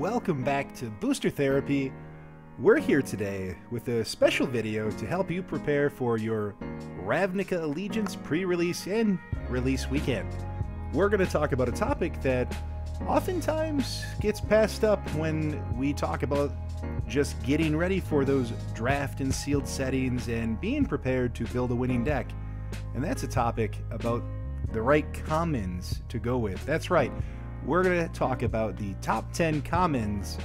welcome back to Booster Therapy. We're here today with a special video to help you prepare for your Ravnica Allegiance pre-release and release weekend. We're going to talk about a topic that oftentimes gets passed up when we talk about just getting ready for those draft and sealed settings and being prepared to build a winning deck. And that's a topic about the right commons to go with. That's right. We're going to talk about the top 10 commons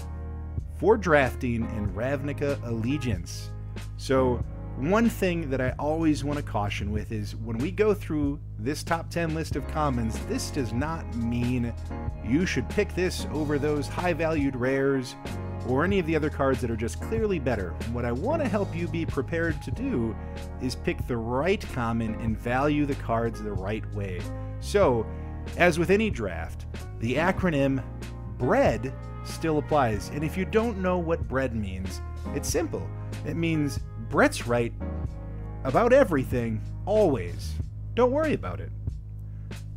for drafting in Ravnica Allegiance. So one thing that I always want to caution with is when we go through this top 10 list of commons, this does not mean you should pick this over those high valued rares or any of the other cards that are just clearly better. What I want to help you be prepared to do is pick the right common and value the cards the right way. So, as with any draft, the acronym BREAD still applies. And if you don't know what BREAD means, it's simple. It means Brett's right about everything, always. Don't worry about it.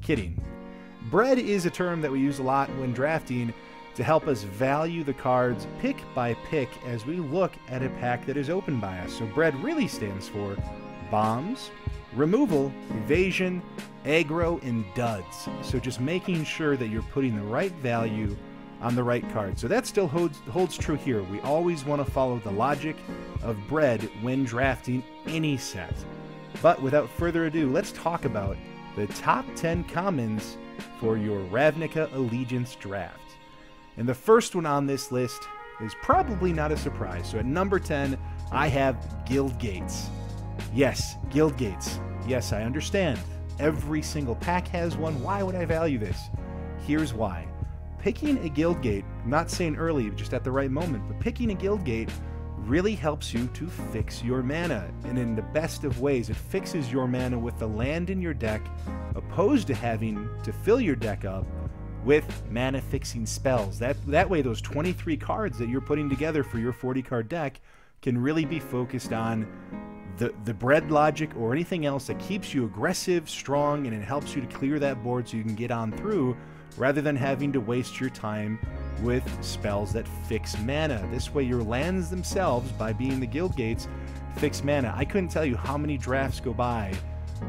Kidding. BREAD is a term that we use a lot when drafting to help us value the cards pick by pick as we look at a pack that is opened by us. So BREAD really stands for bombs, removal, evasion, aggro, and duds. So just making sure that you're putting the right value on the right card. So that still holds true here. We always want to follow the logic of BREAD when drafting any set. But without further ado, let's talk about the top 10 commons for your Ravnica Allegiance draft. And the first one on this list is probably not a surprise. So at number 10, I have Guild Gates. Yes, Guild Gates. Yes, I understand. Every single pack has one. Why would I value this? Here's why. Picking a Guild Gate, I'm not saying early, just at the right moment, but picking a Guild Gate really helps you to fix your mana. And in the best of ways, it fixes your mana with the land in your deck, opposed to having to fill your deck up with mana fixing spells. That way, those 23 cards that you're putting together for your 40 card deck can really be focused on the BREAD logic or anything else that keeps you aggressive, strong, and it helps you to clear that board so you can get on through, rather than having to waste your time with spells that fix mana. This way your lands themselves, by being the Guild Gates, fix mana. I couldn't tell you how many drafts go by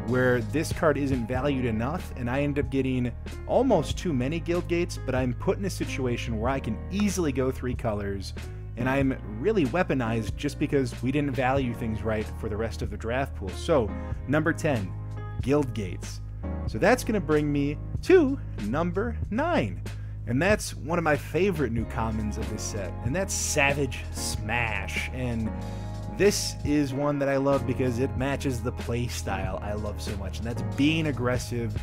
where this card isn't valued enough and I end up getting almost too many Guild Gates, but I'm put in a situation where I can easily go 3 colors and I'm really weaponized just because we didn't value things right for the rest of the draft pool. So, number 10, Guild Gates. So that's going to bring me to number 9. And that's one of my favorite new commons of this set. And that's Savage Smash. And this is one that I love because it matches the play style I love so much. And that's being aggressive,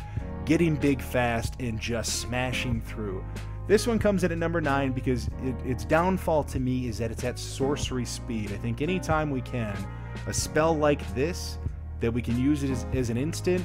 getting big fast, and just smashing through. This one comes in at number 9 because its downfall to me is that it's at sorcery speed. I think anytime we can, a spell like this, that we can use it as an instant,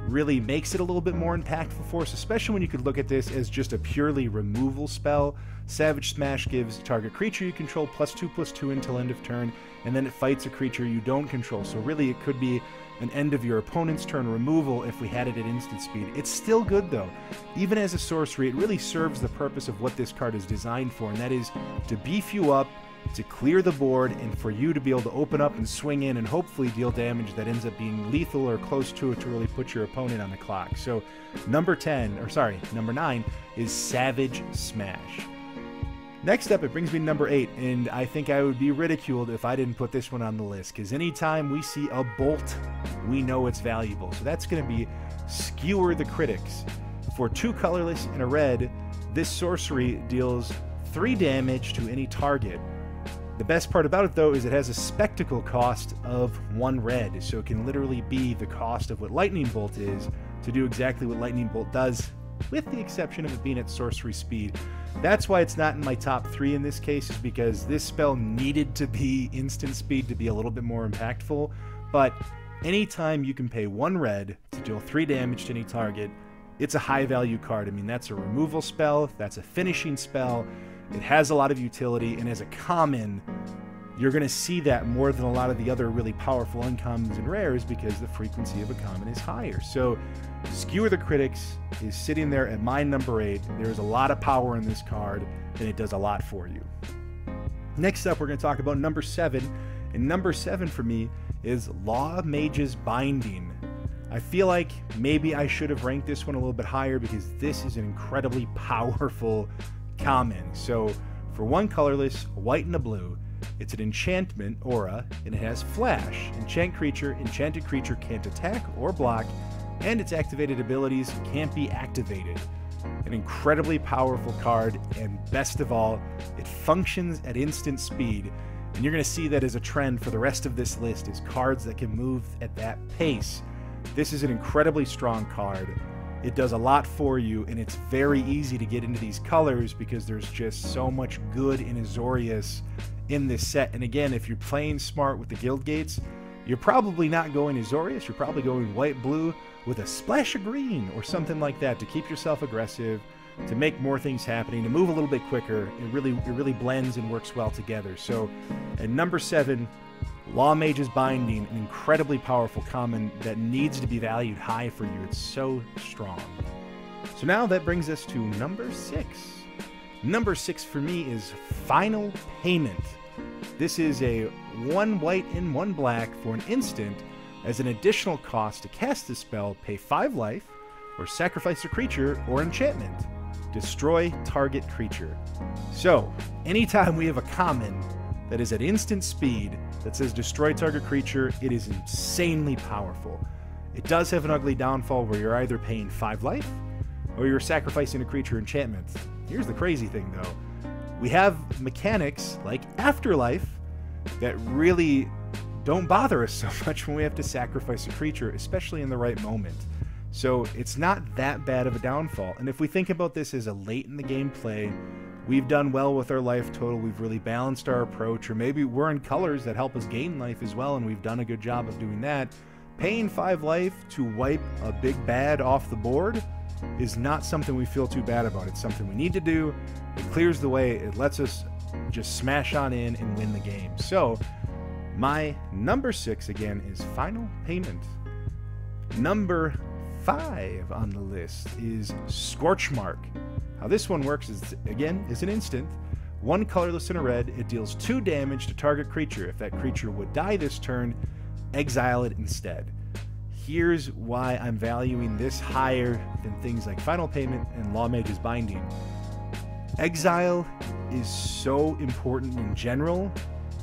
really makes it a little bit more impactful for us, especially when you could look at this as just a purely removal spell. Savage Smash gives target creature you control +2/+2 until end of turn, and then it fights a creature you don't control. So really it could be an end of your opponent's turn removal if we had it at instant speed. It's still good though. Even as a sorcery, it really serves the purpose of what this card is designed for, and that is to beef you up, to clear the board, and for you to be able to open up and swing in and hopefully deal damage that ends up being lethal or close to it to really put your opponent on the clock. So number 9 is Savage Smash. Next up, it brings me to number 8, and I think I would be ridiculed if I didn't put this one on the list, because anytime we see a bolt, we know it's valuable. So that's going to be Skewer the Critics. For 2 colorless and a red, this sorcery deals 3 damage to any target. The best part about it, though, is it has a spectacle cost of 1 red, so it can literally be the cost of what Lightning Bolt is to do exactly what Lightning Bolt does, with the exception of it being at sorcery speed. That's why it's not in my top 3 in this case, is because this spell needed to be instant speed to be a little bit more impactful, but anytime you can pay 1 red to deal 3 damage to any target, it's a high value card. I mean, that's a removal spell, that's a finishing spell, it has a lot of utility, and as a common, you're going to see that more than a lot of the other really powerful uncommons and rares because the frequency of a common is higher. So Skewer the Critics is sitting there at my number 8. There's a lot of power in this card, and it does a lot for you. Next up, we're going to talk about number 7. And number 7 for me is Law Mage's Binding. I feel like maybe I should have ranked this one a little bit higher because this is an incredibly powerful common. So for one colorless, a white and a blue, it's an enchantment aura, and it has Flash. Enchanted creature can't attack or block, and its activated abilities can't be activated. An incredibly powerful card, and best of all, it functions at instant speed. And you're going to see that as a trend for the rest of this list, is cards that can move at that pace. This is an incredibly strong card. It does a lot for you, and it's very easy to get into these colors because there's just so much good in Azorius in this set. And again, if you're playing smart with the guild gates, you're probably not going Azorius, you're probably going white-blue with a splash of green or something like that to keep yourself aggressive, to make more things happening, to move a little bit quicker. It really blends and works well together. So at number 7, Law Mage's Binding, an incredibly powerful common that needs to be valued high for you. It's so strong. So now that brings us to number 6. Number 6 for me is Final Payment. This is a 1 white and 1 black for an instant. As an additional cost to cast this spell, pay 5 life, or sacrifice a creature or enchantment. Destroy target creature. So, anytime we have a common that is at instant speed that says destroy target creature, it is insanely powerful. It does have an ugly downfall where you're either paying 5 life or you're sacrificing a creature enchantment. Here's the crazy thing though. We have mechanics like Afterlife that really don't bother us so much when we have to sacrifice a creature, especially in the right moment. So it's not that bad of a downfall. And if we think about this as a late in the game play, we've done well with our life total, we've really balanced our approach, or maybe we're in colors that help us gain life as well, and we've done a good job of doing that. Paying 5 life to wipe a big bad off the board is not something we feel too bad about. It's something we need to do. It clears the way. It lets us just smash on in and win the game. So my number 6 again is Final Payment. Number 5 on the list is Scorchmark. How this one works is, again, is an instant. 1 colorless and a red. It deals 2 damage to target creature. If that creature would die this turn, exile it instead. Here's why I'm valuing this higher than things like Final Payment and Law Mage's Binding. Exile is so important in general,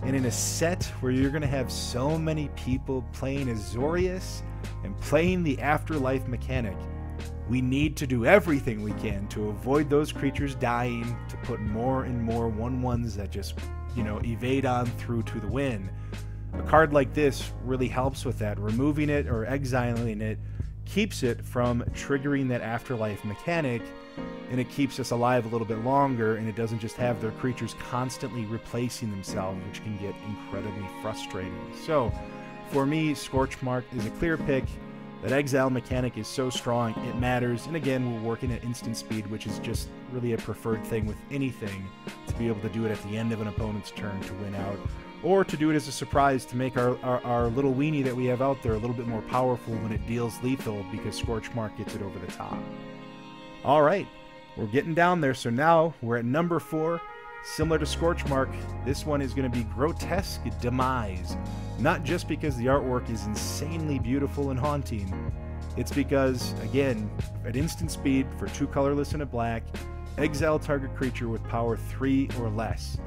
and in a set where you're going to have so many people playing Azorius and playing the Afterlife mechanic, we need to do everything we can to avoid those creatures dying, to put more and more 1/1s that just, evade on through to the win. A card like this really helps with that. Removing it or exiling it keeps it from triggering that Afterlife mechanic, and it keeps us alive a little bit longer, and it doesn't just have their creatures constantly replacing themselves, which can get incredibly frustrating. So, for me, Scorchmark is a clear pick. That exile mechanic is so strong, it matters. And again, we're working at instant speed, which is just really a preferred thing with anything, to be able to do it at the end of an opponent's turn to win out, or to do it as a surprise to make our little weenie that we have out there a little bit more powerful when it deals lethal, because Scorchmark gets it over the top. Alright, we're getting down there, so now we're at number 4. Similar to Scorchmark, this one is going to be Grotesque Demise. Not just because the artwork is insanely beautiful and haunting, it's because, again, at instant speed for 2 colorless and a black, exile target creature with power 3 or less.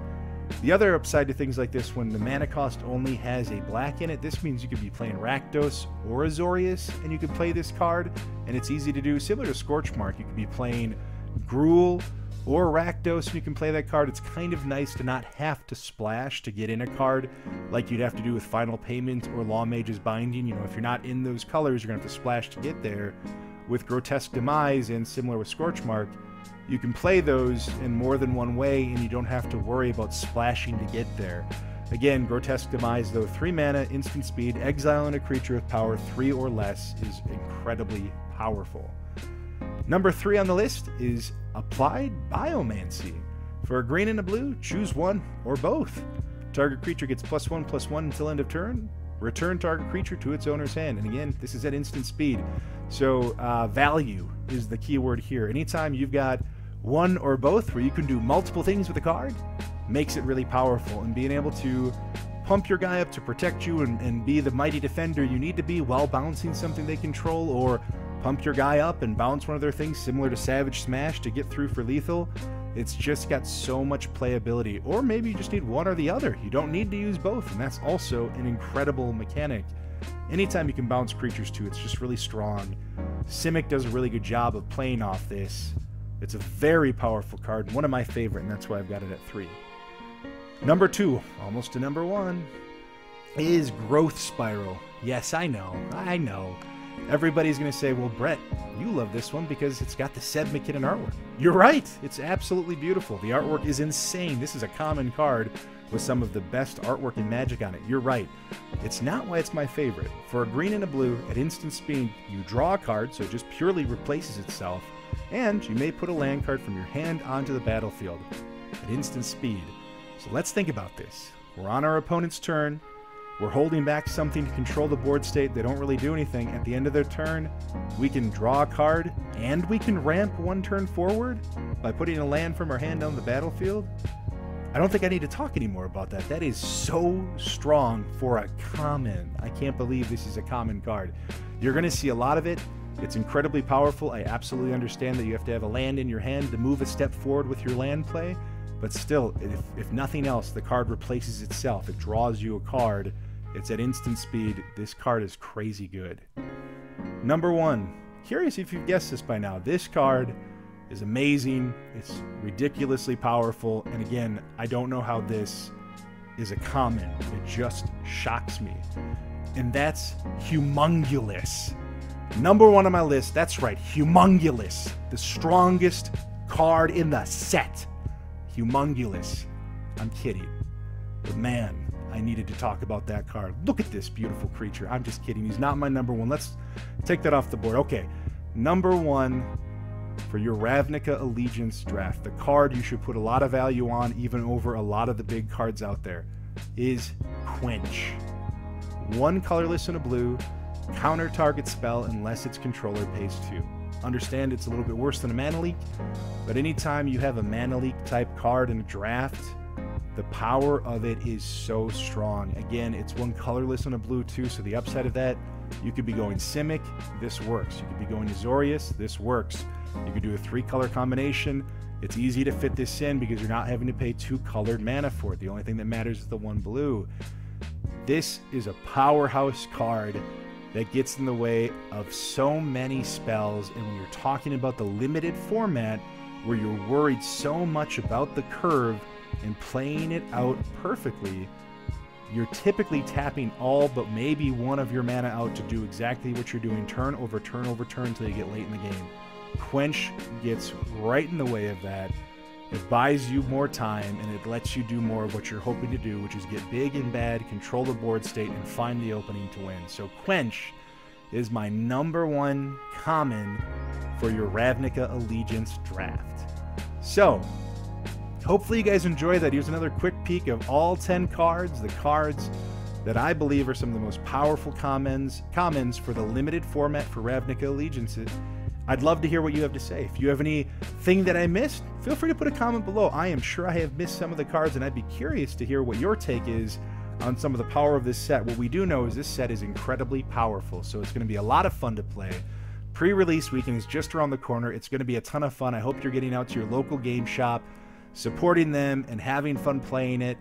The other upside to things like this, when the mana cost only has a black in it, this means you could be playing Rakdos or Azorius, and you could play this card, and it's easy to do. Similar to Scorchmark, you could be playing Gruul or Rakdos, and you can play that card. It's kind of nice to not have to splash to get in a card like you'd have to do with Final Payment or Law Mage's Binding. If you're not in those colors, you're going to have to splash to get there. With Grotesque Demise, and similar with Scorchmark, you can play those in more than one way, and you don't have to worry about splashing to get there. Again, Grotesque Demise, though, 3 mana, instant speed, exiling a creature with power 3 or less is incredibly powerful. Number 3 on the list is Applied Biomancy. For a green and a blue, choose one or both. Target creature gets +1/+1 until end of turn. Return target creature to its owner's hand. And again, this is at instant speed. So value is the key word here. Anytime you've got one or both where you can do multiple things with a card, makes it really powerful. And being able to pump your guy up to protect you and be the mighty defender you need to be while bouncing something they control, or pump your guy up and bounce one of their things similar to Savage Smash to get through for lethal. It's just got so much playability. Or maybe you just need one or the other. You don't need to use both, and that's also an incredible mechanic. Anytime you can bounce creatures too, it's just really strong. Simic does a really good job of playing off this. It's a very powerful card, one of my favorite, and that's why I've got it at 3. Number 2, almost to number 1, is Growth Spiral. Yes, I know. Everybody's going to say, well, Brett, you love this one because it's got the Seb McKinnon artwork. You're right. It's absolutely beautiful. The artwork is insane. This is a common card with some of the best artwork in Magic on it. You're right. It's not why it's my favorite. For a green and a blue, at instant speed, you draw a card, so it just purely replaces itself, and you may put a land card from your hand onto the battlefield at instant speed. So let's think about this. We're on our opponent's turn. We're holding back something to control the board state. They don't really do anything. At the end of their turn, we can draw a card, and we can ramp one turn forward by putting a land from our hand on the battlefield. I don't think I need to talk anymore about that. That is so strong for a common. I can't believe this is a common card. You're going to see a lot of it. It's incredibly powerful. I absolutely understand that you have to have a land in your hand to move a step forward with your land play. But still, if nothing else, the card replaces itself. It draws you a card. It's at instant speed. This card is crazy good. Number 1. Curious if you've guessed this by now. This card is amazing. It's ridiculously powerful. And again, I don't know how this is a common. It just shocks me. And that's Humongulous. Number 1 on my list. That's right, Humongulous. The strongest card in the set. Humongulous. I'm kidding. But man, I needed to talk about that card. Look at this beautiful creature. I'm just kidding. He's not my number 1. Let's take that off the board. Okay, number 1 for your Ravnica Allegiance draft, the card you should put a lot of value on, even over a lot of the big cards out there, is Quench. 1 colorless and a blue, counter target spell unless its controller pays 2. Understand it's a little bit worse than a mana leak, but anytime you have a mana leak type card in a draft, the power of it is so strong. Again, it's 1 colorless and a blue too, so the upside of that, you could be going Simic, this works. You could be going Azorius, this works. You could do a 3-color combination. It's easy to fit this in because you're not having to pay 2 colored mana for it. The only thing that matters is the 1 blue. This is a powerhouse card that gets in the way of so many spells, and when you're talking about the limited format where you're worried so much about the curve and playing it out perfectly, you're typically tapping all but maybe 1 of your mana out to do exactly what you're doing turn over turn over turn until you get late in the game. Quench gets right in the way of that. It buys you more time, and it lets you do more of what you're hoping to do, which is get big and bad, control the board state, and find the opening to win. So Quench is my number 1 common for your Ravnica Allegiance draft. So, hopefully you guys enjoyed that. Here's another quick peek of all 10 cards, the cards that I believe are some of the most powerful commons for the limited format for Ravnica Allegiances. I'd love to hear what you have to say. If you have anything that I missed, feel free to put a comment below. I am sure I have missed some of the cards, and I'd be curious to hear what your take is on some of the power of this set. What we do know is this set is incredibly powerful, so it's going to be a lot of fun to play. Pre-release weekend is just around the corner. It's going to be a ton of fun. I hope you're getting out to your local game shop, supporting them, and having fun playing it.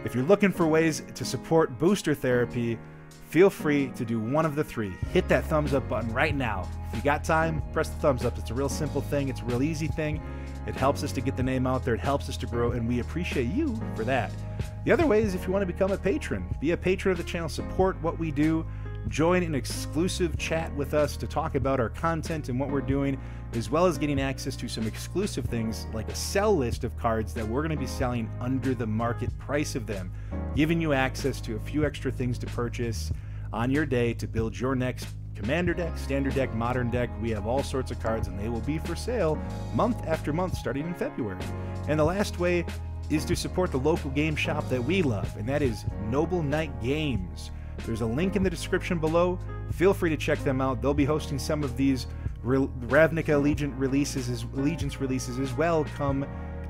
If you're looking for ways to support Booster Therapy, feel free to do one of the 3. Hit that thumbs up button right now. If you got time, press the thumbs up. It's a real simple thing. It's a real easy thing. It helps us to get the name out there. It helps us to grow, and we appreciate you for that. The other way is if you want to become a patron. Be a patron of the channel. Support what we do. Join an exclusive chat with us to talk about our content and what we're doing, as well as getting access to some exclusive things like a sell list of cards that we're going to be selling under the market price of them, giving you access to a few extra things to purchase on your day to build your next Commander deck, Standard deck, Modern deck. We have all sorts of cards, and they will be for sale month after month starting in February. And the last way is to support the local game shop that we love, and that is Noble Knight Games. There's a link in the description below. Feel free to check them out. They'll be hosting some of these Ravnica Allegiance releases as well,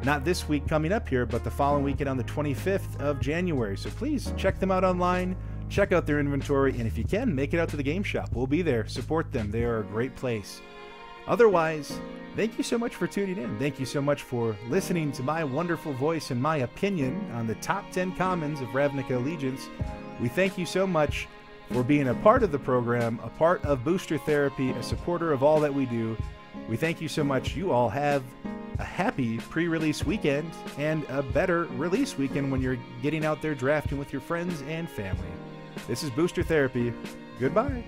not this week coming up here, but the following weekend on the 25th of January. So please check them out online, check out their inventory, and if you can, make it out to the game shop. We'll be there. Support them. They are a great place. Otherwise, thank you so much for tuning in. Thank you so much for listening to my wonderful voice and my opinion on the top 10 commons of Ravnica Allegiance. We thank you so much for being a part of the program, a part of Booster Therapy, a supporter of all that we do. We thank you so much. You all have a happy pre-release weekend and a better release weekend when you're getting out there drafting with your friends and family. This is Booster Therapy. Goodbye.